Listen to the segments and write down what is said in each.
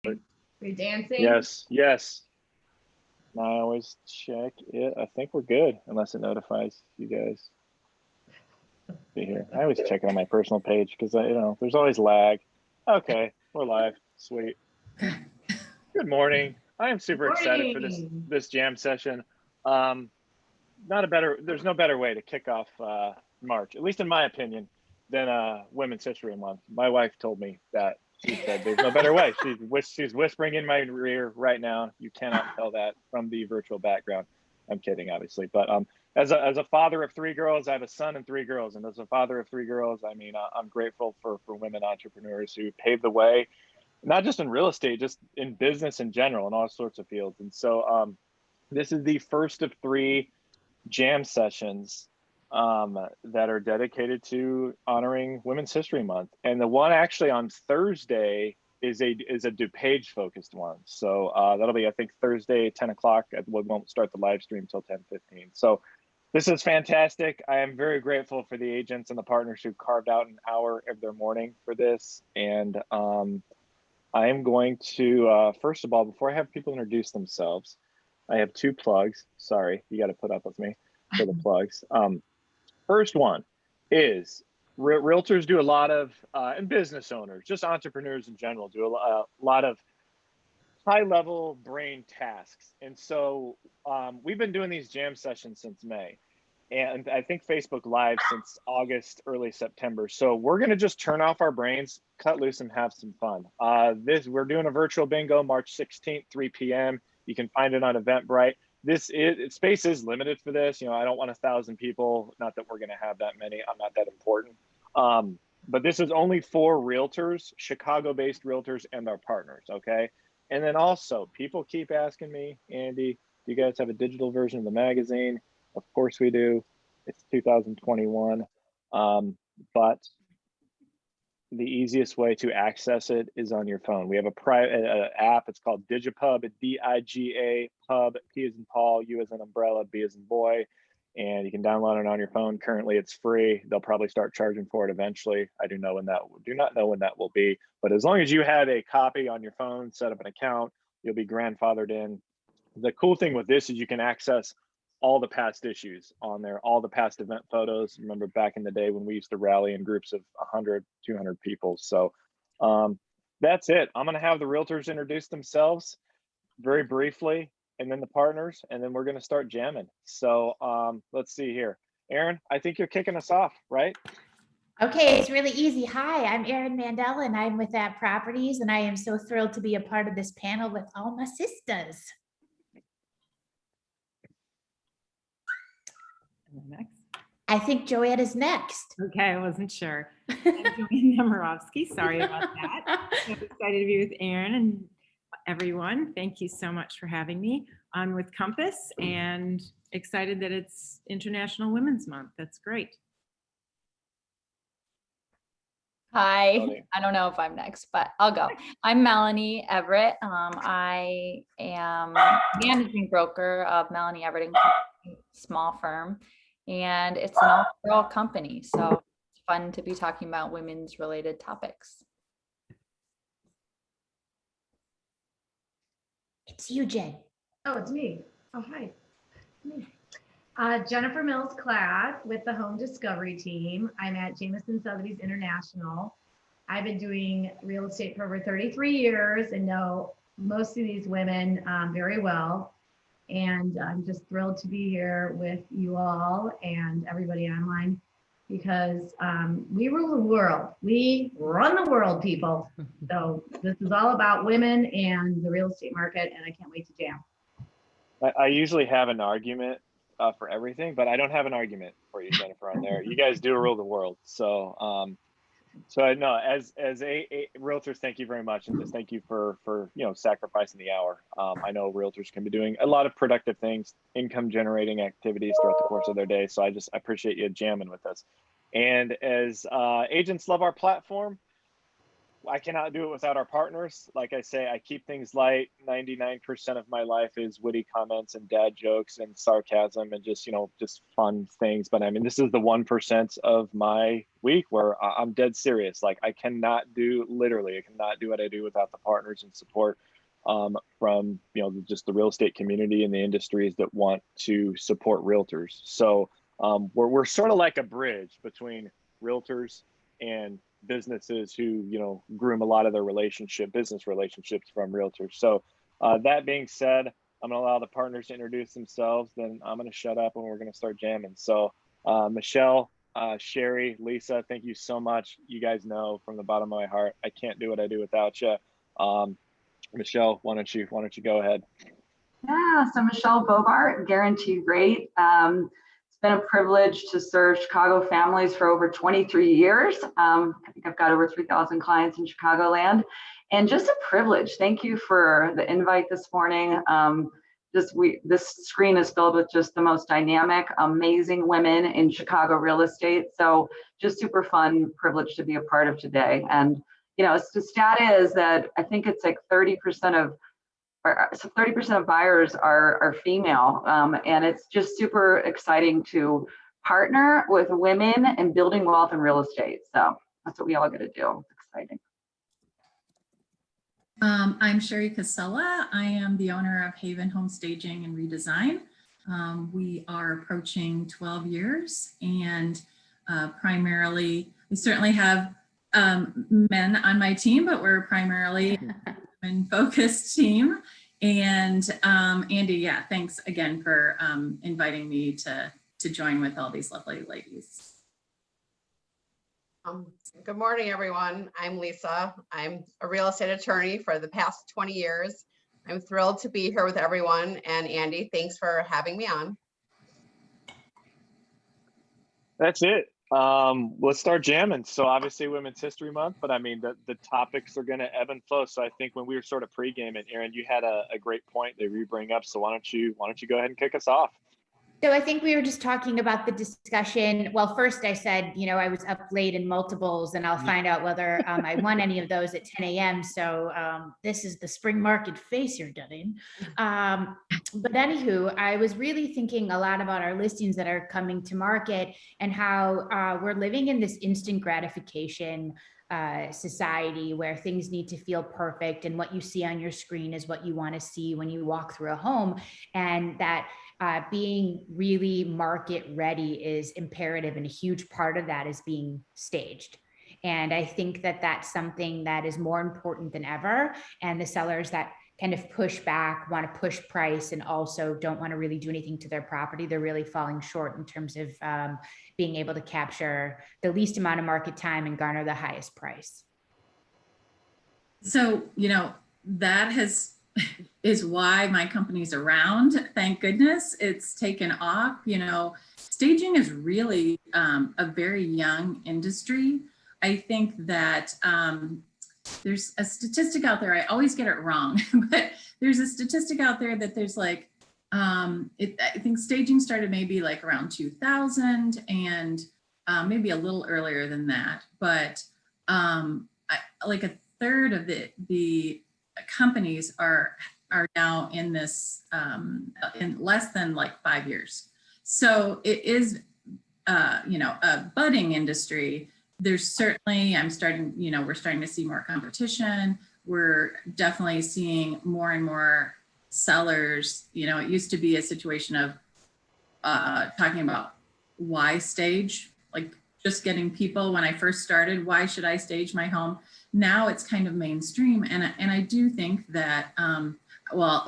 We're dancing. Yes, yes. I always check it. I think we're good, unless it notifies you guys. See here. I always check it on my personal page because there's always lag. Okay, we're live. Sweet. Good morning. I am super excited for this jam session. There's no better way to kick off March, at least in my opinion, than Women's History Month. My wife told me that. She said there's no better way. She's whispering in my ear right now. You cannot tell that from the virtual background. I'm kidding, obviously. But as a father of 3 girls, I have a son and 3 girls. And as a father of 3 girls, I mean, I'm grateful for women entrepreneurs who paved the way, not just in real estate, just in business in general, in all sorts of fields. And so this is the first of 3 jam sessions that are dedicated to honoring Women's History Month. And the one actually on Thursday is a DuPage focused one. So that'll be, I think, Thursday, 10 o'clock. We won't start the live stream till 10:15. So this is fantastic. I am very grateful for the agents and the partners who carved out an hour of their morning for this. And I am going to, first of all, before I have people introduce themselves, I have 2 plugs. Sorry, you got to put up with me for the plugs. First one is realtors do a lot of, and business owners, just entrepreneurs in general, do a lot of high-level brain tasks. And so we've been doing these jam sessions since May. And I think Facebook Live since August, early September. So we're going to just turn off our brains, cut loose, and have some fun. We're doing a virtual bingo March 16th, 3 p.m. You can find it on Eventbrite. Space is limited for this. I don't want 1,000 people. Not that we're going to have that many. I'm not that important. But this is only for realtors, Chicago-based realtors, and our partners. Okay. And then also, people keep asking me, Andy, do you guys have a digital version of the magazine? Of course we do. It's 2021. But the easiest way to access it is on your phone. We have a private app. It's called Digipub, D-I-G-A, Pub, P as in Paul, U as in umbrella, B as in boy. And you can download it on your phone. Currently, it's free. They'll probably start charging for it eventually. I do not know when that will be. But as long as you have a copy on your phone, set up an account, you'll be grandfathered in. The cool thing with this is you can access all the past issues on there, all the past event photos. Remember back in the day when we used to rally in groups of 100, 200 people. So that's it. I'm going to have the realtors introduce themselves very briefly, and then the partners, and then we're going to start jamming. So let's see here. Erin, I think you're kicking us off, right? Okay, it's really easy. Hi, I'm Erin Mandel, and I'm with That Properties, and I am so thrilled to be a part of this panel with all my sisters. Next. I think Joanne is next. Okay, I wasn't sure. I'm Joanne Nemerovski. Sorry about that. I'm excited to be with Erin and everyone. Thank you so much for having me. I'm with Compass and excited that it's International Women's Month. That's great. Hi, I don't know if I'm next, but I'll go. I'm Melanie Everett. I am managing broker of Melanie Everett and Company, small firm, and it's an all-girl company. So it's fun to be talking about women's related topics. It's you, Jen. Oh, it's me. Oh, hi. Jennifer Mills Class with the Home Discovery Team. I'm at Jameson Sotheby's International. I've been doing real estate for over 33 years and know most of these women very well. And I'm just thrilled to be here with you all and everybody online because we rule the world. We run the world, people. So this is all about women and the real estate market, and I can't wait to jam. I usually have an argument for everything, but I don't have an argument for you, Jennifer, on there. You guys do rule the world. So so I know as realtors, thank you very much, and just thank you for sacrificing the hour. I know realtors can be doing a lot of productive things, income generating activities throughout the course of their day. So I appreciate you jamming with us. And as agents love our platform, I cannot do it without our partners. Like I say, I keep things light. 99% of my life is witty comments and dad jokes and sarcasm and just, just fun things. But I mean, this is the 1% of my week where I'm dead serious. Like I cannot do what I do without the partners and support from, just the real estate community and the industries that want to support realtors. So we're sort of like a bridge between realtors and businesses who groom a lot of their business relationships from realtors. So that being said, I'm gonna allow the partners to introduce themselves, then I'm gonna shut up and we're gonna start jamming. So Michelle, Cherie, Lisa, thank you so much. You guys know from the bottom of my heart I can't do what I do without you. Michelle, why don't you go ahead? Yeah, so Michelle Bobart, Guaranteed Rate. It's been a privilege to serve Chicago families for over 23 years. I think I've got over 3,000 clients in Chicagoland, and just a privilege. Thank you for the invite this morning. This screen is filled with just the most dynamic, amazing women in Chicago real estate. So just super fun, privilege to be a part of today. And the stat is that I think it's like 30% of buyers are female, and it's just super exciting to partner with women and building wealth in real estate. So that's what we all got to do. It's exciting. I'm Cherie Casella. I am the owner of Haven Home Staging and Redesign. We are approaching 12 years, and primarily, we certainly have men on my team, but we're primarily a women-focused team. And Andy, yeah, thanks again for inviting me to join with all these lovely ladies. Good morning, everyone. I'm Lisa. I'm a real estate attorney for the past 20 years. I'm thrilled to be here with everyone. And Andy, thanks for having me on. That's it. Let's start jamming. So obviously Women's History Month, but I mean, the topics are going to ebb and flow. So I think when we were sort of pre-gaming, Erin, you had a great point that you bring up. So why don't you go ahead and kick us off? So I think we were just talking about the discussion. Well, first I said, I was up late in multiples, and I'll find out whether I won any of those at 10 a.m. So this is the spring market face you're getting. But anywho, I was really thinking a lot about our listings that are coming to market and how we're living in this instant gratification society where things need to feel perfect, and what you see on your screen is what you want to see when you walk through a home, and that being really market ready is imperative, and a huge part of that is being staged. And I think that that's something that is more important than ever. And the sellers that kind of push back, want to push price, and also don't want to really do anything to their property, they're really falling short in terms of being able to capture the least amount of market time and garner the highest price. So, that is why my company's around. Thank goodness it's taken off. Staging is really a very young industry. I think that there's a statistic out there, I always get it wrong, but there's a statistic out there that there's like, I think staging started maybe like around 2000 and maybe a little earlier than that. But like a third of the companies are now in this in less than like 5 years. So it is, a budding industry. There's certainly, we're starting to see more competition. We're definitely seeing more and more sellers. It used to be a situation of talking about why stage, like just getting people, when I first started, why should I stage my home? Now it's kind of mainstream. And I do think that,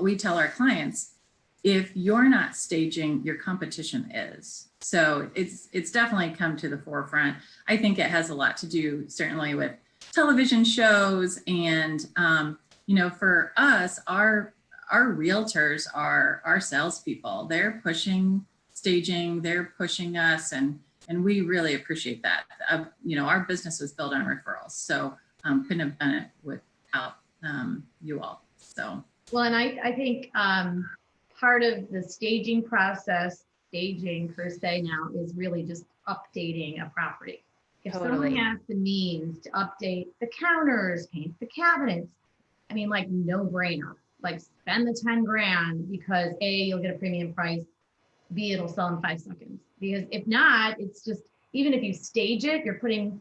we tell our clients, if you're not staging, your competition is. So it's definitely come to the forefront. I think it has a lot to do certainly with television shows, and for us, our realtors are our salespeople. They're pushing staging, they're pushing us, and we really appreciate that. Our business was built on referrals, so couldn't have done it without you all. So well, and I think part of the staging process, staging per se now, is really just updating a property. If Totally. someone has the means to update the counters, paint the cabinets, I mean, like, no brainer. Like, spend the 10 grand because A, you'll get a premium price, B, it'll sell in 5 seconds. Because if not, it's just, even if you stage it, you're putting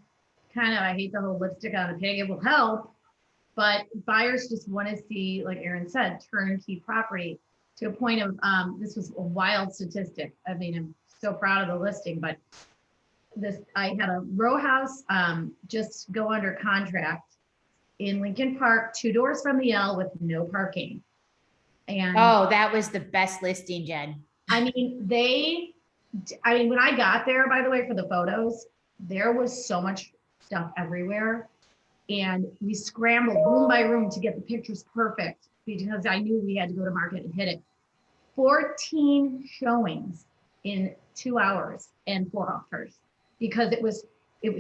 kind of, I hate the whole lipstick on a pig, it will help. But buyers just want to see, like Erin said, turnkey property to a point of, this was a wild statistic. I mean, I'm so proud of the listing, but I had a row house just go under contract in Lincoln Park, 2 doors from the L with no parking. And Oh, that was the best listing, Jen. I mean, when I got there, by the way, for the photos, there was so much stuff everywhere. And we scrambled room by room to get the pictures perfect because I knew we had to go to market and hit it. 14 showings in 2 hours and 4 offers because it was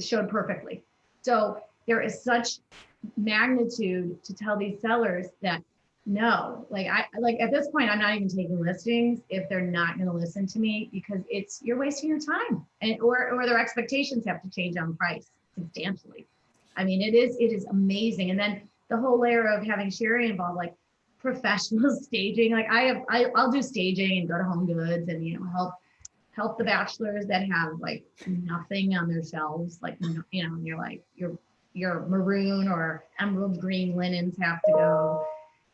showed perfectly. So there is such magnitude to tell these sellers that no, like at this point, I'm not even taking listings if they're not going to listen to me because you're wasting your time, and or their expectations have to change on price substantially. I mean, it is amazing. And then the whole layer of having Cherie involved, like professional staging, like I'll do staging and go to Home Goods and, you know, help the bachelors that have like nothing on their shelves. Like, you know, you're like, your maroon or emerald green linens have to go.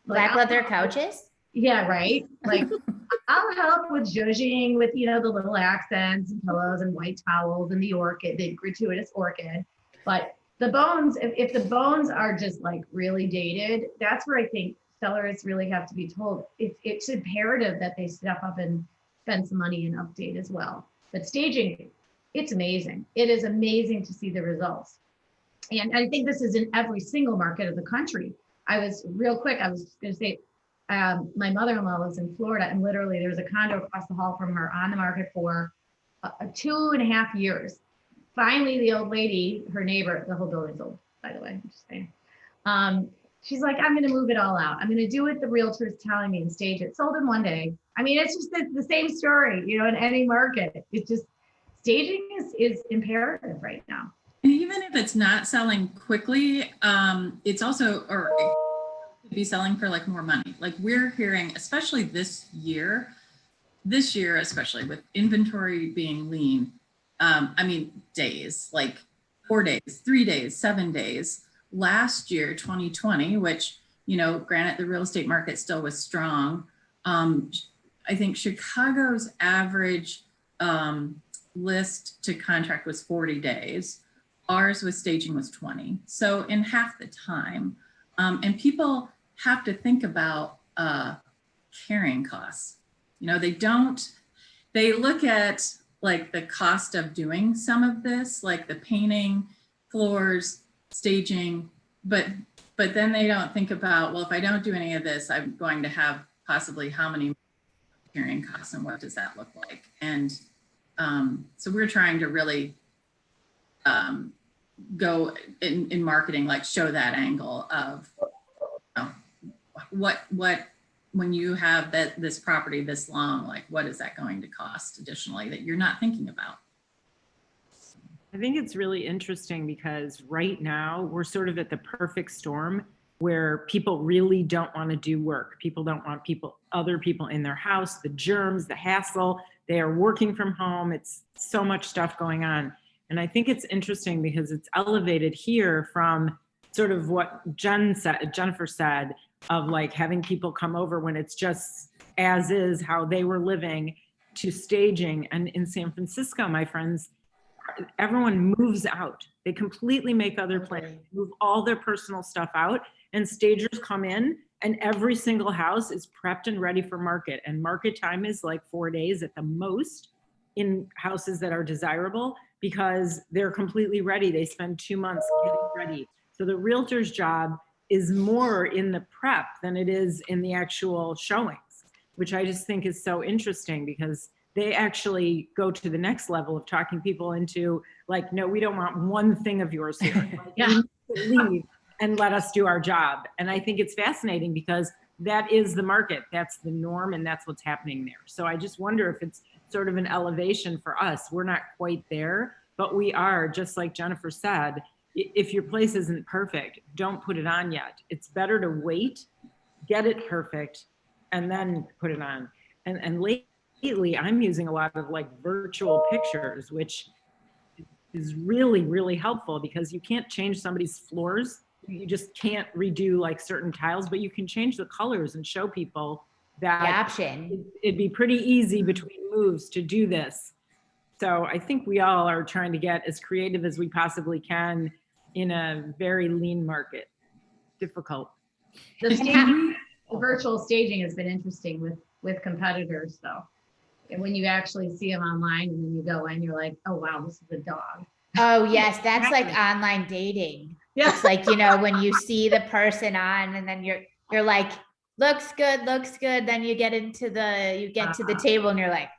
Like, Black leather couches? Yeah, right. Like I'll help with zhuzhing with, you know, the little accents and pillows and white towels and the orchid, the gratuitous orchid. But the bones, if the bones are just like really dated, that's where I think sellers really have to be told it's imperative that they step up and spend some money and update as well. But staging, it's amazing. It is amazing to see the results. And I think this is in every single market of the country. I was going to say, my mother-in-law lives in Florida, and literally there's a condo across the hall from her on the market for 2.5 years. Finally, the old lady, her neighbor, the whole building's old, by the way, I'm just saying. She's like, I'm going to move it all out. I'm going to do what the realtor's telling me and stage it. Sold in 1 day. I mean, it's just the same story, you know, in any market. It's just staging is imperative right now. And even if it's not selling quickly, it's also, or it could be selling for like more money. Like we're hearing, especially this year, especially with inventory being lean, I mean, days, like 4 days, 3 days, 7 days. Last year, 2020, which, you know, granted the real estate market still was strong. I think Chicago's average list to contract was 40 days. Ours with staging was 20. So in half the time. And people have to think about carrying costs. You know, they look at like the cost of doing some of this, like the painting, floors, staging, but then they don't think about, well, if I don't do any of this, I'm going to have possibly how many carrying costs and what does that look like? And so we're trying to really go in marketing, like show that angle of, you know, what when you have this property this long, like what is that going to cost additionally that you're not thinking about? I think it's really interesting because right now we're sort of at the perfect storm where people really don't want to do work. People don't want other people in their house, the germs, the hassle. They are working from home. It's so much stuff going on. And I think it's interesting because it's elevated here from sort of what Jennifer said of like having people come over when it's just as is how they were living to staging. And in San Francisco, my friends, everyone moves out. They completely make other plans, move all their personal stuff out, and stagers come in and every single house is prepped and ready for market. And market time is like 4 days at the most in houses that are desirable because they're completely ready. They spend 2 months getting ready. So the realtor's job is more in the prep than it is in the actual showings, which I just think is so interesting because they actually go to the next level of talking people into like, no, we don't want one thing of yours here. Like, Yeah. leave and let us do our job. And I think it's fascinating because that is the market. That's the norm and that's what's happening there. So I just wonder if it's sort of an elevation for us. We're not quite there, but we are, just like Jennifer said, if your place isn't perfect, don't put it on yet. It's better to wait, get it perfect, and then put it on. And lately I'm using a lot of like virtual pictures, which is really, really helpful because you can't change somebody's floors. You just can't redo like certain tiles, but you can change the colors and show people that The option. it'd be pretty easy between moves to do this. So I think we all are trying to get as creative as we possibly can in a very lean market. Difficult. The staging, the virtual staging has been interesting with competitors though. And when you actually see them online and then you go in, you're like, oh wow, this is a dog. Oh yes, that's like online dating. Yeah. It's like, you know, when you see the person on and then you're like, looks good. Then you get to the table and you're like,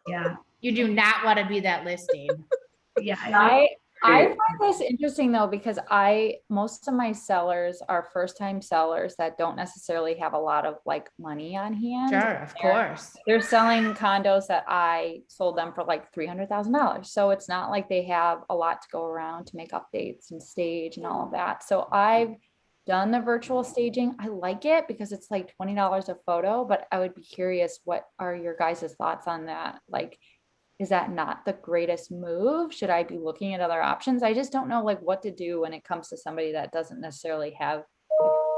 Yeah. you do not want to be that listing. Yeah. I find this interesting though, because most of my sellers are first-time sellers that don't necessarily have a lot of like money on hand. Sure, of course. They're selling condos that I sold them for like $300,000. So it's not like they have a lot to go around to make updates and stage and all of that. So I've done the virtual staging. I like it because it's like $20 a photo, but I would be curious, what are your guys' thoughts on that? Like, is that not the greatest move? Should I be looking at other options? I just don't know like what to do when it comes to somebody that doesn't necessarily have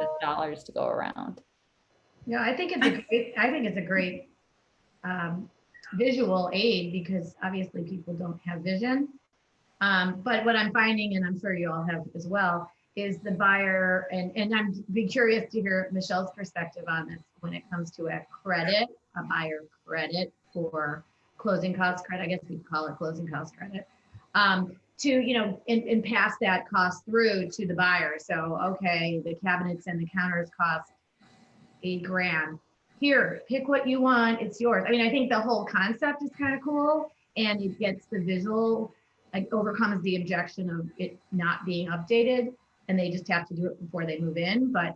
the dollars to go around. No, I think it's a great visual aid because obviously people don't have vision. But what I'm finding, and I'm sure you all have as well, is the buyer, and I'm be curious to hear Michelle's perspective on this when it comes to a buyer credit for closing cost credit, I guess we'd call it closing cost credit, to, you know, and pass that cost through to the buyer. So, okay, the cabinets and the counters cost $8,000. Here, pick what you want, it's yours. I mean, I think the whole concept is kind of cool and it gets the visual, like overcomes the objection of it not being updated and they just have to do it before they move in. But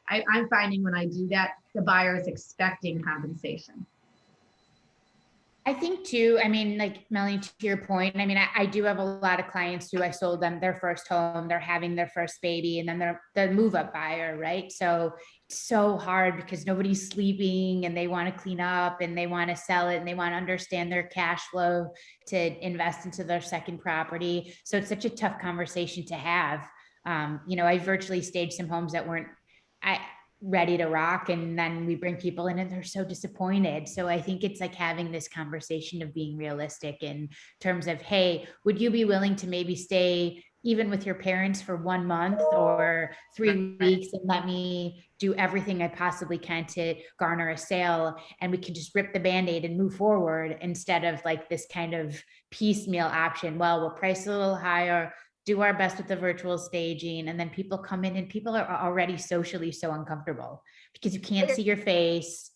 I'm finding when I do that, the buyer is expecting compensation. I think too, I mean, like Melanie, to your point, I mean, I do have a lot of clients who I sold them their first home, they're having their first baby, and then they're the move up buyer, right? So it's so hard because nobody's sleeping and they want to clean up and they want to sell it and they want to understand their cash flow to invest into their second property. So it's such a tough conversation to have. You know, I virtually staged some homes that weren't ready to rock, and then we bring people in and they're so disappointed. So I think it's like having this conversation of being realistic in terms of, hey, would you be willing to maybe stay even with your parents for 1 month or 3 weeks and let me do everything I possibly can to garner a sale, and we can just rip the Band-Aid and move forward, instead of like this kind of piecemeal option. Well, we'll price a little higher, do our best with the virtual staging, and then people come in and people are already socially so uncomfortable because you can't see your face.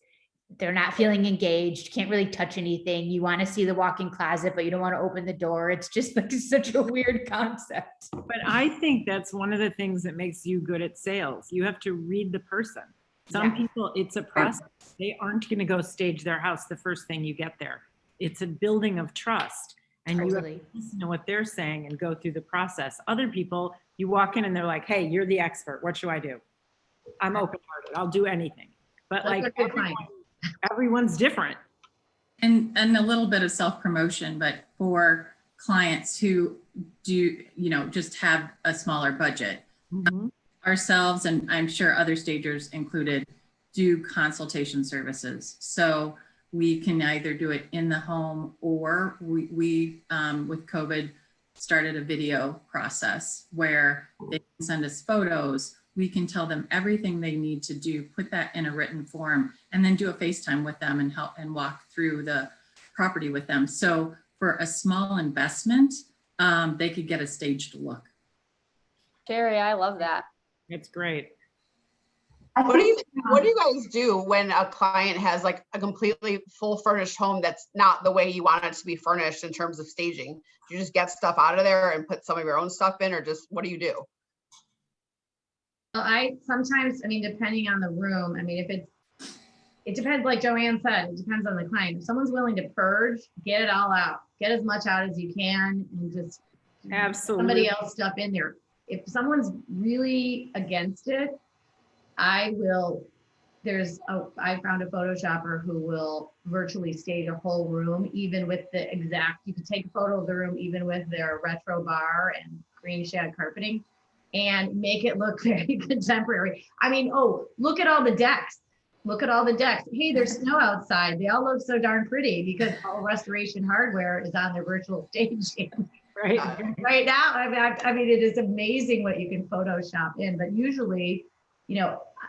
They're not feeling engaged, can't really touch anything. You want to see the walk-in closet, but you don't want to open the door. It's just like such a weird concept. But I think that's one of the things that makes you good at sales. You have to read the person. Some people, it's a process. They aren't going to go stage their house the first thing you get there. It's a building of trust. And you have to listen to what they're saying and go through the process. Other people, you walk in and they're like, hey, you're the expert. What should I do? I'm open-hearted. I'll do anything. But like everyone's different. And a little bit of self-promotion, but for clients who do, you know, just have a smaller budget, ourselves, and I'm sure other stagers included, do consultation services. So we can either do it in the home, or we with COVID started a video process where they can send us photos. We can tell them everything they need to do, put that in a written form, and then do a FaceTime with them and help and walk through the property with them. So for a small investment, they could get a staged look. Cheri, I love that. It's great. What do you guys do when a client has like a completely full furnished home that's not the way you want it to be furnished in terms of staging? Do you just get stuff out of there and put some of your own stuff in, or just what do you do? Well, I sometimes, I mean, depending on the room, I mean, if it depends, like Joanne said, it depends on the client. If someone's willing to purge, get it all out, get as much out as you can, and just Absolutely. somebody else stuff in there. If someone's really against it, I found a Photoshopper who will virtually stage a whole room, even with the exact, you could take a photo of the room, even with their retro bar and green shag carpeting, and make it look very contemporary. I mean, oh, look at all the decks. Look at all the decks. Hey, there's snow outside. They all look so darn pretty because all restoration hardware is on their virtual staging. Right. Right now. I mean, it is amazing what you can Photoshop in, but usually,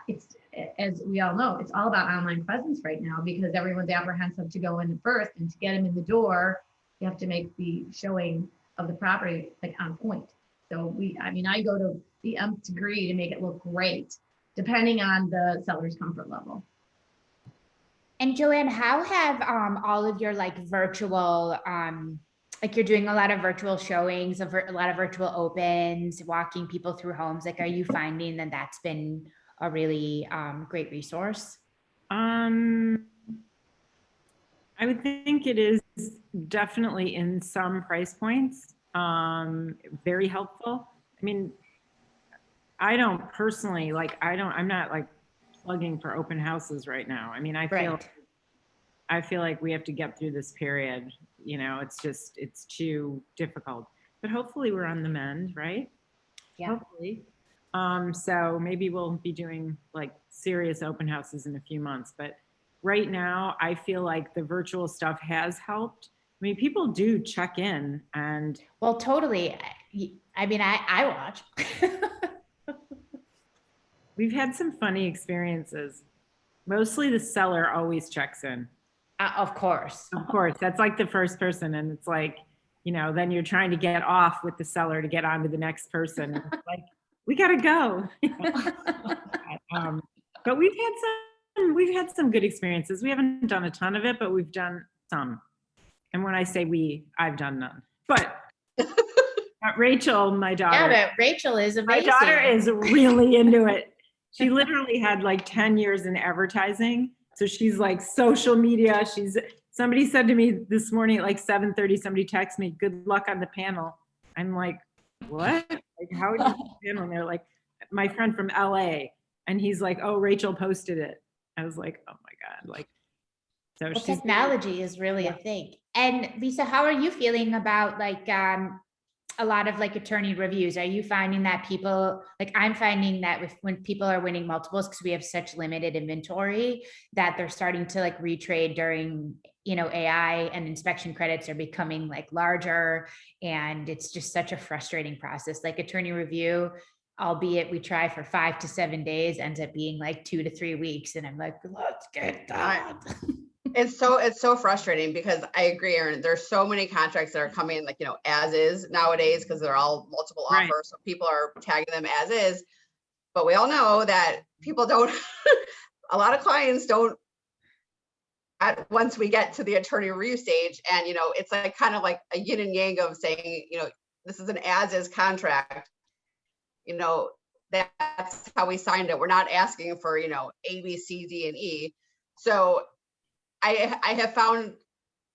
it's, as we all know, it's all about online presence right now because everyone's apprehensive to go in first, and to get them in the door, you have to make the showing of the property like on point. So I go to the nth degree to make it look great, depending on the seller's comfort level. And Joanne, how have all of your like virtual, like you're doing a lot of virtual showings, a lot of virtual opens, walking people through homes. Like, are you finding that that's been a really great resource? I would think it is definitely in some price points, very helpful. I mean, I don't personally I'm not like plugging for open houses right now. I mean, I feel like we have to get through this period. It's too difficult, but hopefully we're on the mend, right? Yeah. Hopefully. So maybe we'll be doing like serious open houses in a few months, but right now I feel like the virtual stuff has helped. I mean, people do check in and. Well, totally. I mean, I watch. We've had some funny experiences. Mostly the seller always checks in. Of course. Of course. That's like the first person. And it's like, then you're trying to get off with the seller to get on to the next person. And it's like, we got to go. But we've had some good experiences. We haven't done a ton of it, but we've done some. And when I say we, I've done none. But Rachel, my daughter. Yeah, but Rachel is amazing. My daughter is really into it. She literally had like 10 years in advertising. So she's like social media. Somebody said to me this morning at like 7:30, somebody texted me, good luck on the panel. I'm like, what? Like, how would you panel? And they're like, my friend from LA. And he's like, oh, Rachel posted it. I was like, oh my God. Like, so well, technology is really a thing. And Lisa, how are you feeling about like, a lot of like attorney reviews? Are you finding that people, like I'm finding that when people are winning multiples, because we have such limited inventory, that they're starting to like retrade during, AI, and inspection credits are becoming like larger. And it's just such a frustrating process. Like attorney review, albeit we try for 5 to 7 days, ends up being like 2 to 3 weeks. And I'm like, let's get done. It's so frustrating because I agree, Erin, there's so many contracts that are coming like, as is nowadays, because they're all multiple offers. Right. So people are tagging them as is, but we all know that people don't, a lot of clients don't, once we get to the attorney review stage, and, it's like kind of like a yin and yang of saying, this is an as is contract, that's how we signed it. We're not asking for, A, B, C, D, and E. So I have found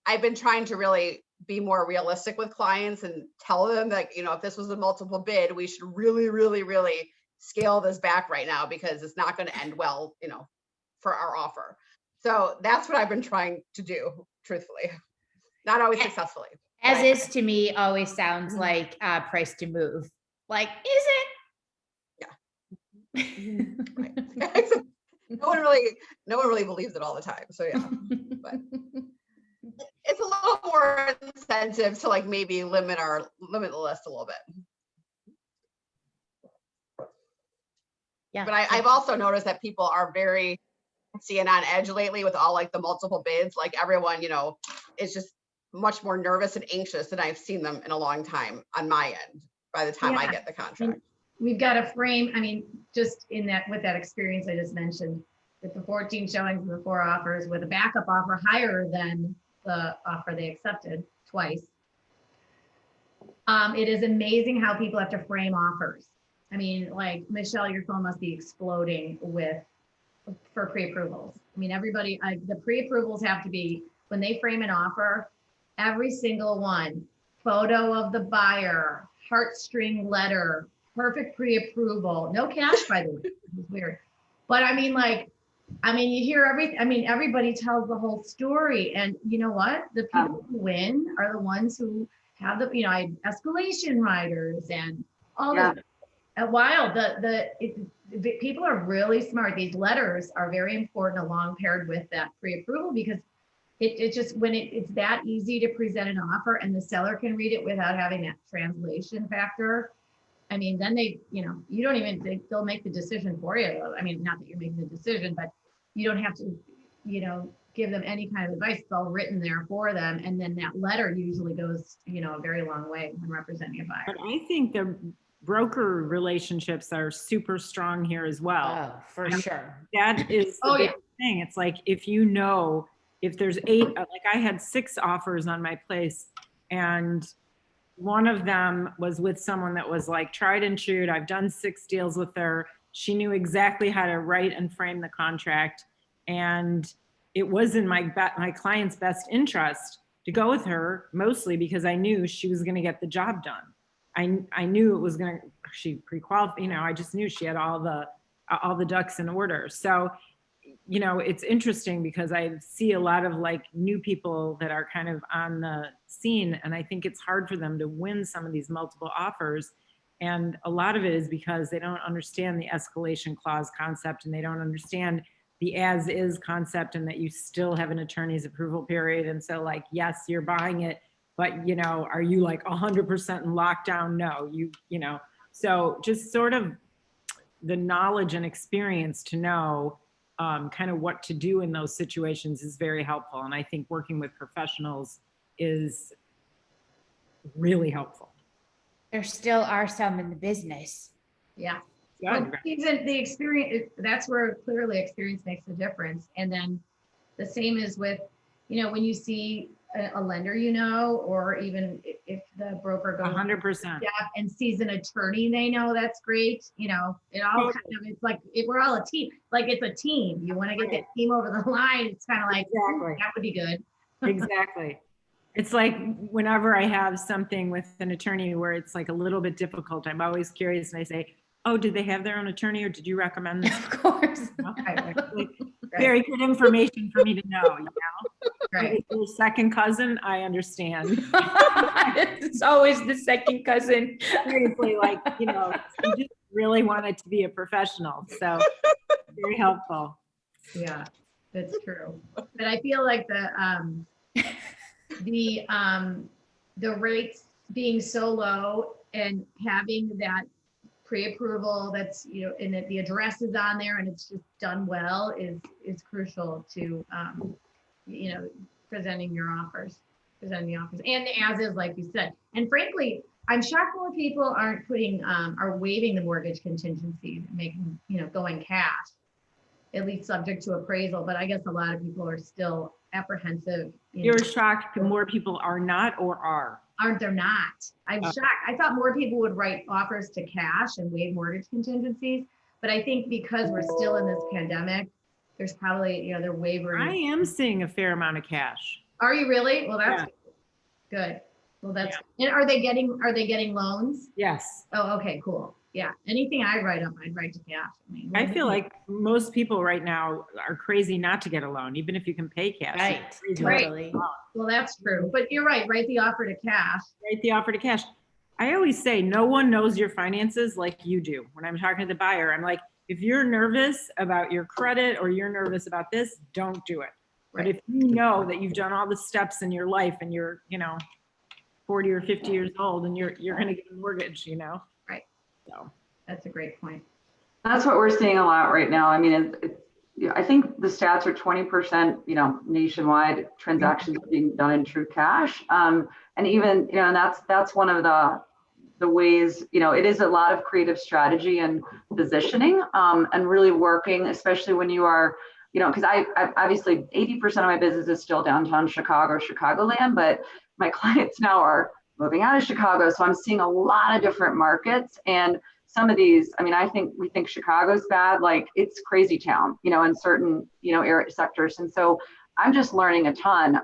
I've been trying to really be more realistic with clients and tell them that, if this was a multiple bid, we should really, really, really scale this back right now because it's not going to end well, for our offer. So that's what I've been trying to do, truthfully, not always successfully. As is to me always sounds like price to move. Like, is it? Yeah. Right. No one really believes it all the time. So yeah, but it's a little more incentive to like maybe limit the list a little bit. Yeah. But I've also noticed that people are very seeing on edge lately with all like the multiple bids. Like everyone, is just much more nervous and anxious than I've seen them in a long time on my end by the time I get the contract. We've got a frame, just with that experience I just mentioned, with the 14 showings and the 4 offers, with a backup offer higher than the offer they accepted twice. It is amazing how people have to frame offers. Like, Michelle, your phone must be exploding with for pre-approvals. I mean, everybody, the pre-approvals have to be, when they frame an offer, every single one, photo of the buyer, heartstring letter, perfect pre-approval, no cash, by the way. It's weird. But I mean, you hear everybody tells the whole story. And you know what? The people who win are the ones who have the, I escalation riders and all this. While people are really smart. These letters are very important along paired with that pre-approval, because it just, when it's that easy to present an offer and the seller can read it without having that translation factor. I mean, then you don't even, they'll make the decision for you. I mean, not that you're making the decision, but you don't have to, give them any kind of advice. It's all written there for them. And then that letter usually goes, a very long way when representing a buyer. But I think the broker relationships are super strong here as well. Oh, for sure. That is the big thing. It's like, if there's 8, like I had 6 offers on my place, and one of them was with someone that was like tried and true. I've done 6 deals with her. She knew exactly how to write and frame the contract. And it was in my client's best interest to go with her, mostly because I knew she was going to get the job done. I knew it was going to, she pre-qualified, I just knew she had all the ducks in order. So, it's interesting because I see a lot of like new people that are kind of on the scene, and I think it's hard for them to win some of these multiple offers. And a lot of it is because they don't understand the escalation clause concept, and they don't understand the as is concept, and that you still have an attorney's approval period. And so like, yes, you're buying it, but are you like 100% in lockdown? No, so just sort of the knowledge and experience to know kind of what to do in those situations is very helpful. And I think working with professionals is really helpful. There still are some in the business. Yeah. Yeah. Well, even the experience, that's where clearly experience makes a difference. And then the same is with, when you see a lender, or even if the broker goes 100% and sees an attorney, they know, that's great. It all kind of, it's like, we're all a team, like it's a team. You want to get that team over the line. It's kind of like, exactly. That would be good. Exactly. It's like whenever I have something with an attorney where it's like a little bit difficult, I'm always curious, and I say, oh, did they have their own attorney, or did you recommend this? Of course. Like, very good information for me to know, Right. Your second cousin, I understand. It's always the second cousin. Seriously, like, you just really want it to be a professional. So very helpful. Yeah, that's true. But I feel like the rates being so low and having that pre-approval that's, and that the address is on there and it's just done well is crucial to, presenting the offers and the as is, like you said. And frankly, I'm shocked more people aren't are waiving the mortgage contingency, making, going cash, at least subject to appraisal. But I guess a lot of people are still apprehensive. You're shocked more people are not, or are? Aren't there not? I'm shocked. I thought more people would write offers to cash and waive mortgage contingencies. But I think because we're still in this pandemic, there's probably, they're wavering. I am seeing a fair amount of cash. Are you really? Well, that's good. Well, and are they getting loans? Yes. Oh, okay, cool. Yeah. Anything I write up, I'd write to cash. I feel like most people right now are crazy not to get a loan, even if you can pay cash. Right. Totally. Well, that's true. But you're right. Write the offer to cash. Write the offer to cash. I always say no one knows your finances like you do. When I'm talking to the buyer, I'm like, if you're nervous about your credit or you're nervous about this, don't do it. Right. But if you know that you've done all the steps in your life and you're, 40 or 50 years old and you're going to get a mortgage, Right. So that's a great point. That's what we're seeing a lot right now. I mean, I think the stats are 20%, nationwide transactions being done in true cash. And even, and that's one of the ways, it is a lot of creative strategy and positioning, and really working, especially when you are, because I obviously 80% of my business is still downtown Chicago, Chicagoland, but my clients now are moving out of Chicago. So I'm seeing a lot of different markets, and some of these, I mean, we think Chicago's bad, like it's crazy town, you know, in certain, you know, area sectors. And so I'm just learning a ton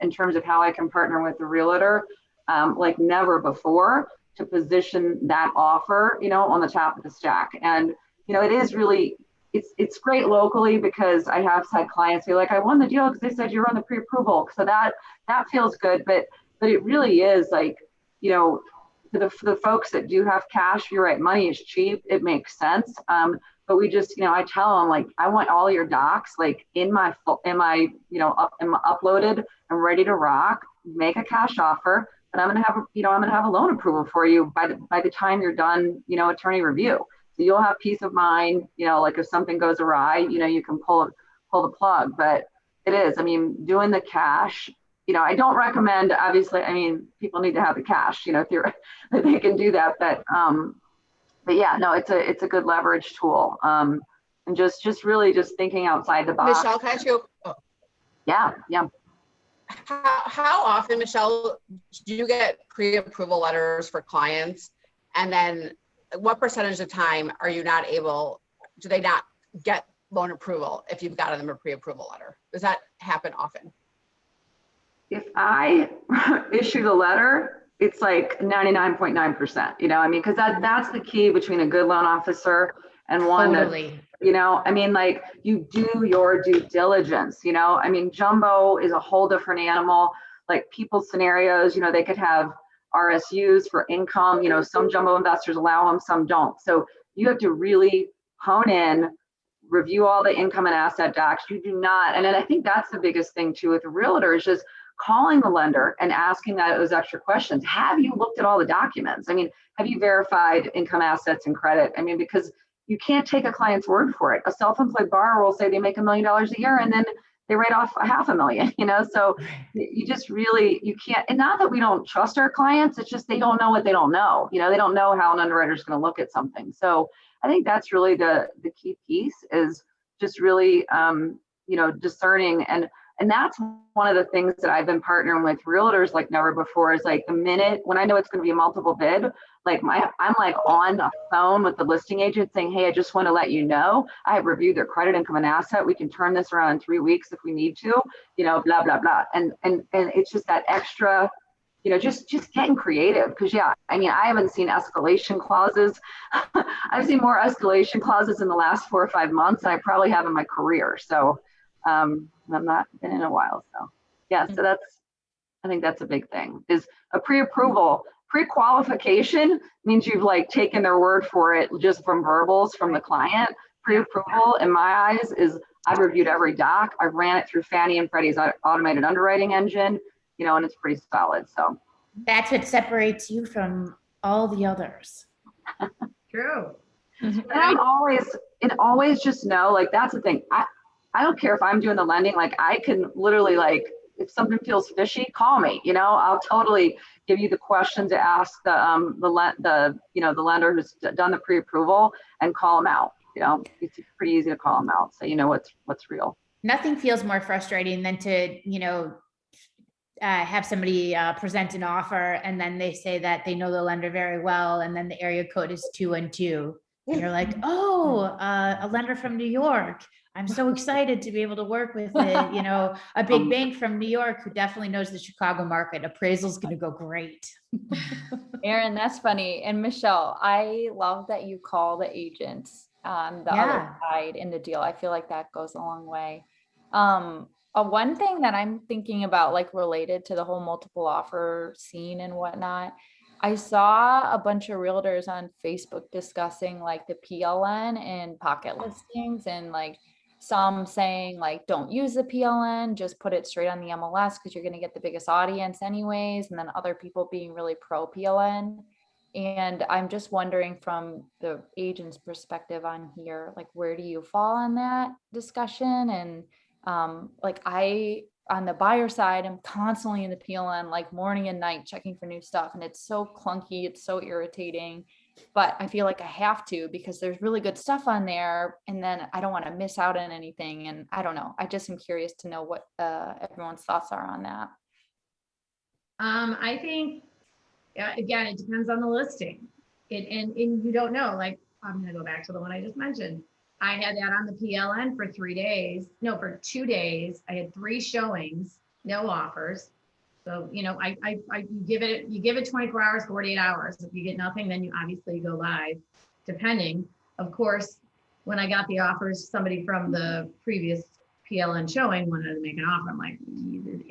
in terms of how I can partner with the realtor like never before to position that offer, you know, on the top of the stack. And, you know, it is really, it's great locally because I have had clients be like, I won the deal because they said you were on the pre-approval. So that feels good, but it really is like, you know, for the folks that do have cash, you're right, money is cheap, it makes sense. But we just, you know, I tell them like, I want all your docs like in my, you know, uploaded and ready to rock, make a cash offer, and I'm going to have, you know, I'm going to have a loan approval for you by the time you're done, you know, attorney review. So you'll have peace of mind, you know, like if something goes awry, you know, you can pull the plug. But it is, I mean, doing the cash, you know, I don't recommend, obviously, I mean, people need to have the cash, you know, if they can do that. But yeah, no, it's a good leverage tool. And just really just thinking outside the box. Michelle, can I ask you? Oh. Yeah. How often, Michelle, do you get pre-approval letters for clients? And then what percentage of time are you not able, do they not get loan approval if you've gotten them a pre-approval letter? Does that happen often? If I issue the letter, it's like 99.9%, you know, I mean, because that's the key between a good loan officer and one Totally. that, you know, I mean, like you do your due diligence, you know, I mean, jumbo is a whole different animal, like people's scenarios, you know, they could have RSUs for income, you know, some jumbo investors allow them, some don't. So you have to really hone in, review all the income and asset docs. You do not, and then I think that's the biggest thing too with a realtor is just calling the lender and asking those extra questions. Have you looked at all the documents? I mean, have you verified income, assets, and credit? I mean, because you can't take a client's word for it. A self-employed borrower will say they make $1 million a year and then they write off $500,000, you know? So you just really, you can't, and not that we don't trust our clients, it's just they don't know what they don't know. You know, they don't know how an underwriter is going to look at something. So I think that's really the key piece is just really, you know, discerning. And that's one of the things that I've been partnering with realtors like never before is like the minute when I know it's going to be a multiple bid, like I'm like on the phone with the listing agent saying, hey, I just want to let you know, I have reviewed their credit, income, and asset. We can turn this around in 3 weeks if we need to, you know, blah, blah, blah. And it's just that extra, you know, just getting creative. Cause yeah, I mean, I haven't seen escalation clauses. I've seen more escalation clauses in the last 4 or 5 months than I probably have in my career. So I'm not been in a while. So yeah, so I think that's a big thing is a pre-approval. Pre-qualification means you've like taken their word for it just from verbals from the client. Pre-approval in my eyes is I've reviewed every doc. I've ran it through Fannie and Freddie's automated underwriting engine, you know, and it's pretty solid. So That's what separates you from all the others. True. and always just know, like, that's the thing. I don't care if I'm doing the lending, like I can literally, like, if something feels fishy, call me, you know, I'll totally give you the question to ask the you know, the lender who's done the pre-approval and call them out. You know, it's pretty easy to call them out. So, you know, what's real. Nothing feels more frustrating than to, you know, have somebody present an offer and then they say that they know the lender very well. And then the area code is 212. And you're like, oh, a lender from New York. I'm so excited to be able to work with it. You know, a big bank from New York who definitely knows the Chicago market. Appraisal's going to go great. Erin, that's funny. And Michelle, I love that you call the agents on the other side in the deal. I feel like that goes a long way. One thing that I'm thinking about, like related to the whole multiple offer scene and whatnot, I saw a bunch of realtors on Facebook discussing like the PLN and pocket listings, and like some saying like, don't use the PLN, just put it straight on the MLS because you're going to get the biggest audience anyways. And then other people being really pro PLN. And I'm just wondering from the agent's perspective on here, like, where do you fall on that discussion? And like on the buyer side, I'm constantly in the PLN, like morning and night, checking for new stuff. And it's so clunky. It's so irritating, but I feel like I have to, because there's really good stuff on there. And then I don't want to miss out on anything. And I don't know. I just am curious to know what everyone's thoughts are on that. I think, again, it depends on the listing. and you don't know, like, I'm gonna go back to the one I just mentioned. I had that on the PLN for 3 days, no, for 2 days. I had 3 showings, no offers. So, you know, you give it 24 hours, 48 hours. If you get nothing, then you obviously go live, depending. Of course, when I got the offers, somebody from the previous PLN showing wanted to make an offer. I'm like,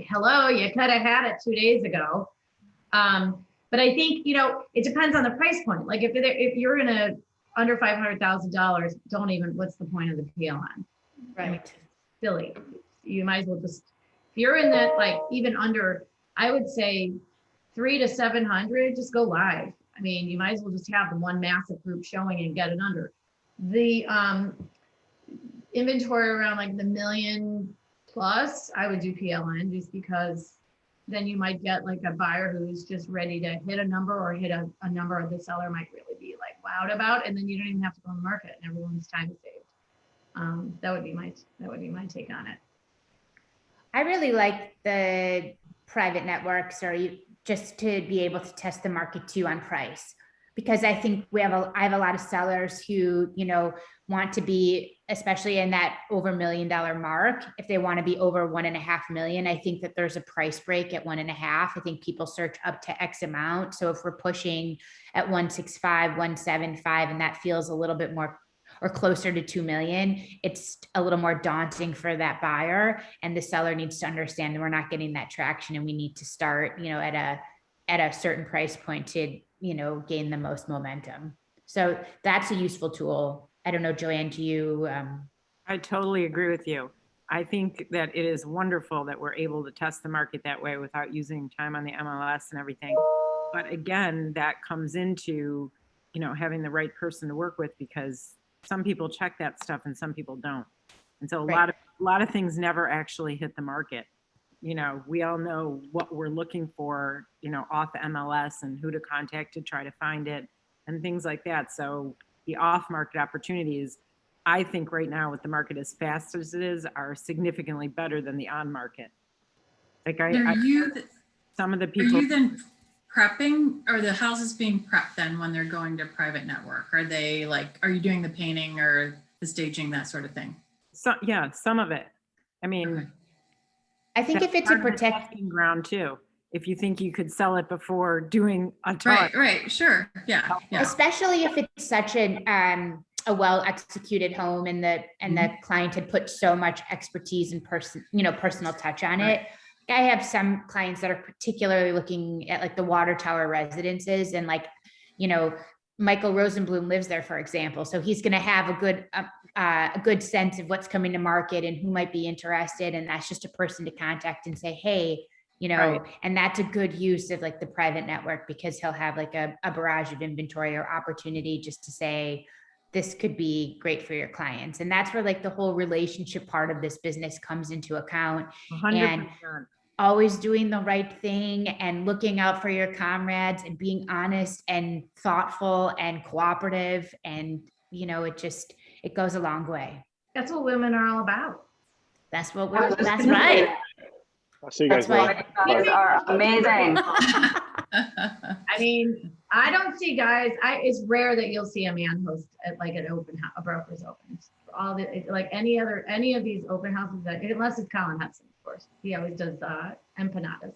hello, you could have had it 2 days ago. But I think, you know, it depends on the price point. Like if you're in a under $500,000, don't even, what's the point of the PLN? I mean, silly. You might as well just, if you're in that, like even under, I would say 300 to 700, just go live. I mean, you might as well just have the one massive group showing and get it under. The inventory around like the million plus, I would do PLN just because then you might get like a buyer who's just ready to hit a number or hit a number the seller might really be like wowed about, and then you don't even have to go on the market and everyone's time is saved. That would be my take on it. I really like the private networks, or just to be able to test the market too on price, because I think I have a lot of sellers who, you know, want to be, especially in that over $1 million mark. If they want to be over 1.5 million, I think that there's a price break at 1.5. I think people search up to X amount. So if we're pushing at 165, 175, and that feels a little bit more or closer to 2 million, it's a little more daunting for that buyer, and the seller needs to understand that we're not getting that traction and we need to start, you know, at a certain price point to, you know, gain the most momentum. So that's a useful tool. I don't know, Joanne, do you? I totally agree with you. I think that it is wonderful that we're able to test the market that way without using time on the MLS and everything. But again, that comes into, you know, having the right person to work with, because some people check that stuff and some people don't. And so a lot of things never actually hit the market. You know, we all know what we're looking for, you know, off the MLS and who to contact to try to find it and things like that. So the off-market opportunities, I think right now with the market as fast as it is, are significantly better than the on-market. Like some of the people. Are you then prepping, or the houses being prepped then when they're going to private network? Are they like, are you doing the painting or the staging, that sort of thing? So yeah, some of it. I mean, Okay. I think if it's a protecting ground too, if you think you could sell it before doing a ton. Right, sure, yeah. Especially if it's such a well-executed home and the client had put so much expertise and personal touch on it. I have some clients that are particularly looking at like the water tower residences, and like, you know, Michael Rosenblum lives there, for example. So he's going to have a good sense of what's coming to market and who might be interested. And that's just a person to contact and say, hey, you know, and that's a good use of like the private network, because he'll have like a barrage of inventory or opportunity just to say, this could be great for your clients. And that's where like the whole relationship part of this business comes into account. 100%. And always doing the right thing and looking out for your comrades and being honest and thoughtful and cooperative. And, you know, it goes a long way. That's what women are all about. That's right. I'll see you guys later. Guys are amazing. I mean, I don't see guys. It's rare that you'll see a man host at like an open house, a broker's open. All the like any of these open houses, that unless it's Colin Hudson, of course, he always does empanadas.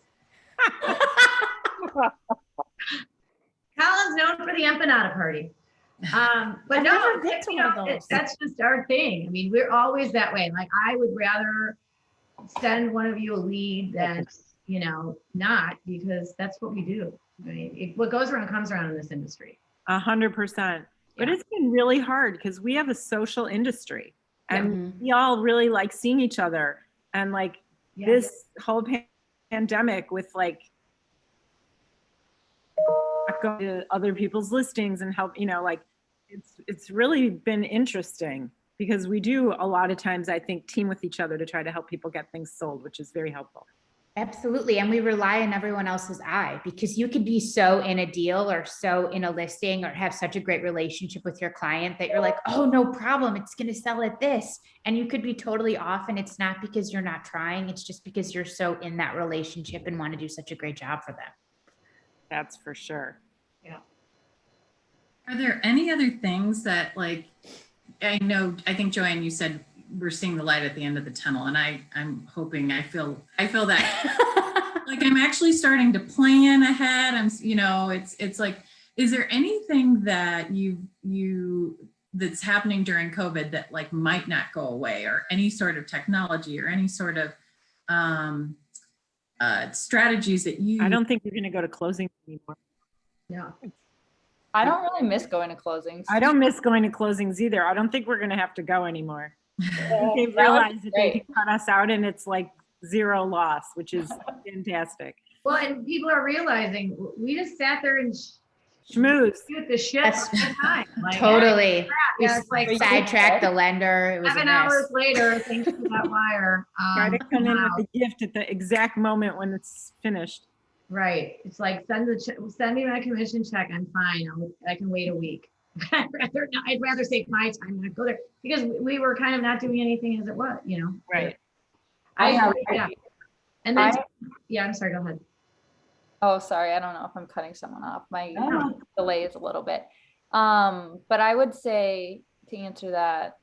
Colin's known for the empanada party. But no, that's just our thing. I mean, we're always that way. Like, I would rather send one of you a lead than, you know, not, because that's what we do. I mean, what goes around comes around in this industry. 100%. But it's been really hard because we have a social industry and we all really like seeing each other. And like this whole pandemic with like going to other people's listings and help, you know, like it's really been interesting, because we do a lot of times, I think, team with each other to try to help people get things sold, which is very helpful. Absolutely. And we rely on everyone else's eye, because you could be so in a deal or so in a listing or have such a great relationship with your client that you're like, oh, no problem, it's going to sell at this. And you could be totally off. And it's not because you're not trying. It's just because you're so in that relationship and want to do such a great job for them. That's for sure. Yeah. Are there any other things that, like, I think Joanne, you said we're seeing the light at the end of the tunnel, and I'm hoping, I feel that like I'm actually starting to plan ahead. It's like, is there anything that that's happening during COVID that like might not go away, or any sort of technology or any sort of strategies that you? I don't think we're going to go to closing anymore. Yeah. I don't really miss going to closings. I don't miss going to closings either. I don't think we're going to have to go anymore. They've That would realized be that they great. can cut us out and it's like zero loss, which is fantastic. Well, and people are realizing we just sat there and Schmooze. shoot the shit That's all the time. Like, Totally. We Yeah, it's like sidetracked the lender. It was a 7 mess. hours later, thanks to that wire. Try to come in wow. with a gift at the exact moment when it's finished. Right. It's like send me my commission check. I'm fine. I can wait a week. I'd rather take my time not go there, because we were kind of not doing anything as it was, Right. Yeah. And then yeah, I'm sorry, go ahead. Oh, sorry. I don't know if I'm cutting someone off. My delay is a little bit. But I would say, to answer that,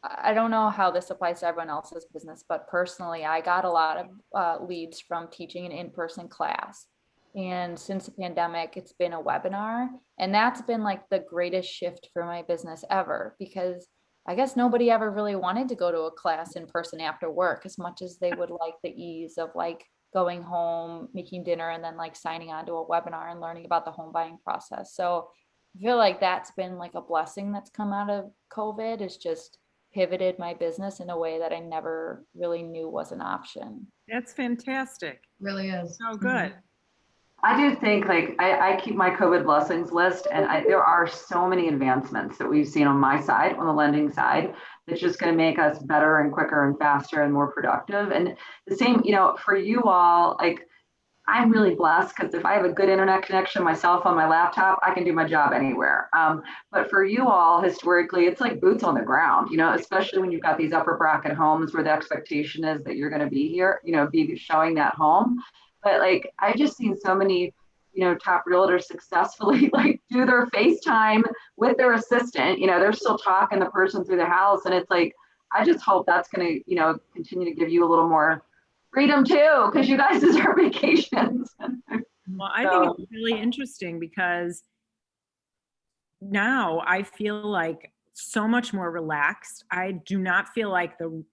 I don't know how this applies to everyone else's business, but personally, I got a lot of leads from teaching an in-person class. And since the pandemic, it's been a webinar. And that's been like the greatest shift for my business ever, because I guess nobody ever really wanted to go to a class in person after work as much as they would like the ease of like going home, making dinner, and then like signing on to a webinar and learning about the home buying process. So I feel like that's been like a blessing that's come out of COVID, is just pivoted my business in a way that I never really knew was an option. That's fantastic. Really is. So good. I do think, like, I keep my COVID blessings list, and there are so many advancements that we've seen on my side, on the lending side, that's just going to make us better and quicker and faster and more productive. And the same, for you all, like, I'm really blessed because if I have a good internet connection, my cell phone, my laptop, I can do my job anywhere. But for you all, historically, it's like boots on the ground, especially when you've got these upper bracket homes where the expectation is that you're going to be here, be showing that home. But like, I've just seen so many, top realtors successfully like do their FaceTime with their assistant, they're still talking the person through the house. And it's like, I just hope that's going to, continue to give you a little more freedom too, because you guys deserve vacations. Well, I think it's really interesting because now I feel like so much more relaxed. I do not feel like the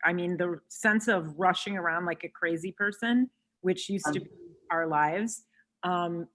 sense of rushing around like a crazy person, which used to be our lives.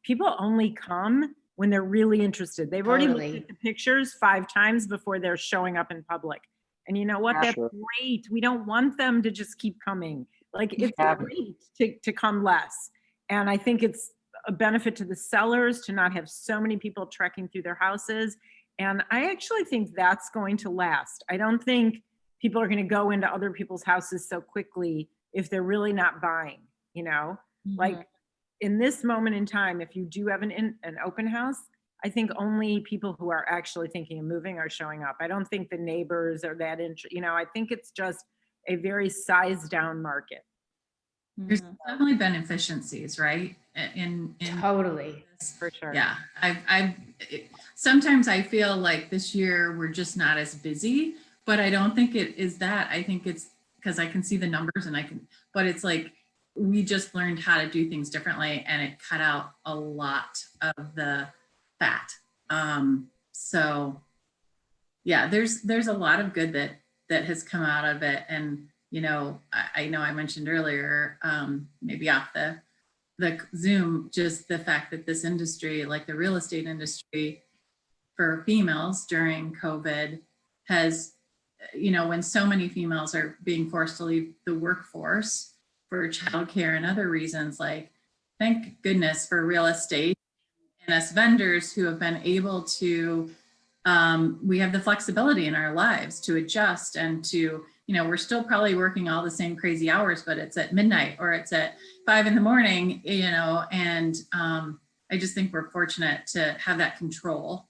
People only come when they're really interested. They've already looked at the pictures 5 times before they're showing up in public. And you know what? That's great. We don't want them to just keep coming. Like, it's great to come less. And I think it's a benefit to the sellers to not have so many people trekking through their houses. And I actually think that's going to last. I don't think people are going to go into other people's houses so quickly if they're really not buying, like in this moment in time, if you do have an open house, I think only people who are actually thinking of moving are showing up. I don't think the neighbors are that I think it's just a very sized down market. There's definitely been efficiencies, right? In Totally. For sure. Yeah, sometimes I feel like this year we're just not as busy, but I don't think it is that. I think it's because I can see the numbers but it's like we just learned how to do things differently, and it cut out a lot of the fat. So yeah, there's a lot of good that has come out of it. And I know I mentioned earlier, maybe off the Zoom, just the fact that this industry, like the real estate industry for females during COVID, has, when so many females are being forced to leave the workforce for childcare and other reasons, like, thank goodness for real estate and us vendors who have been able to, we have the flexibility in our lives to adjust and to, we're still probably working all the same crazy hours, but it's at midnight or it's at 5 a.m, and I just think we're fortunate to have that control